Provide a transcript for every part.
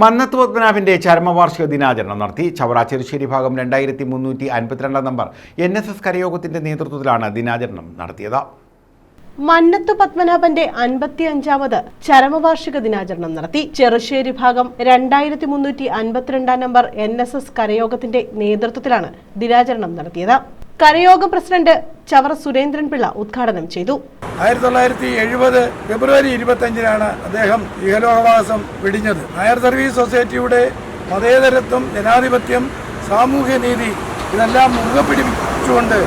മന്നത്ത് പത്മനാഭന്റെ ചരമവാർഷിക ദിനാചരണം നടത്തി. ചവറ ചെറുശ്ശേരി ഭാഗം 2352 നമ്പർ NSS കരയോഗത്തിന്റെ നേതൃത്വത്തിലാണ് ദിനാചരണം നടത്തിയത്. മന്നത്ത് പത്മനാഭന്റെ 55ാമത് ചരമവാർഷിക ദിനാചരണം നടത്തി. ചെറുശ്ശേരി ഭാഗം 2352 നമ്പർ NSS കരയോഗത്തിന്റെ നേതൃത്വത്തിലാണ് ദിനാചരണം നടത്തിയത്. കരയോഗ പ്രസിഡന്റ് ചവറ സുരേന്ദ്രൻ പിള്ള ഉദ്ഘാടനം ചെയ്തു. 1970 ഫെബ്രുവരി 25-നാണ് അദ്ദേഹം ഇഹലോകവാസം വെടിഞ്ഞത്. നായർ സർവീസ് സൊസൈറ്റിയുടെ മതേതരത്വം, ജനാധിപത്യം, സാമൂഹ്യനീതി ഇതെല്ലാം മുറുകെ പിടിച്ചുകൊണ്ട്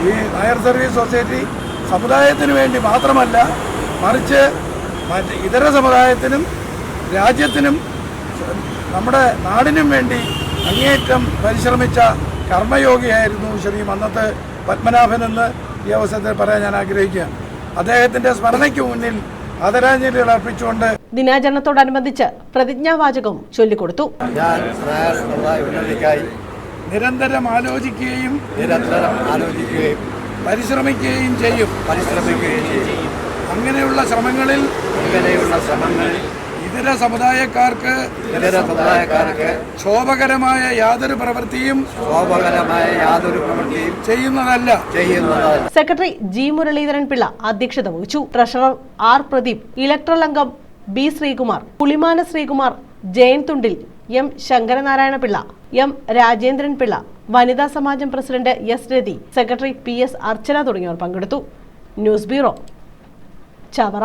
ഈ നായർ സർവീസ് സൊസൈറ്റി സമുദായത്തിന് വേണ്ടി മാത്രമല്ല, മറിച്ച് ഇതര സമുദായത്തിനും രാജ്യത്തിനും നമ്മുടെ നാടിനും വേണ്ടി അങ്ങേയറ്റം പരിശ്രമിച്ച കർമ്മയോഗിയായിരുന്നു ശ്രീ മന്നത്ത് പത്മനാഭൻ എന്ന് ഈ അവസരത്തിൽ പറയാൻ ഞാൻ ആഗ്രഹിക്കുകയാണ്. അദ്ദേഹത്തിന്റെ സ്മരണയ്ക്ക് മുന്നിൽ ആദരാഞ്ജലികൾ അർപ്പിച്ചുകൊണ്ട് ദിനാചരണത്തോടനുബന്ധിച്ച് പ്രതിജ്ഞാവാചകം ചൊല്ലിക്കൊടുത്തു. നിരന്തരം ആലോചിക്കുകയും പരിശ്രമിക്കുകയും ചെയ്യും. അങ്ങനെയുള്ള ശ്രമങ്ങളിൽ ഇതര സമുദായക്കാർക്ക് ശോഭകരമായ യാതൊരു പ്രവൃത്തിയും ചെയ്യുന്നതല്ല. സെക്രട്ടറി G മുരളീധരൻ പിള്ള അധ്യക്ഷത വഹിച്ചു. ട്രഷറർ R പ്രദീപ്, ഇലക്ട്രൽ അംഗം B Sreekumar, Pulimana Sreekumar, Jayan Thundil, M Sankaranarayana Pillai, M Rajendran Pillai, വനിതാ സമാജം president S Rathi, secretary PS Archana തുടങ്ങിയവർ പങ്കെടുത്തു. News bureau, Chavara.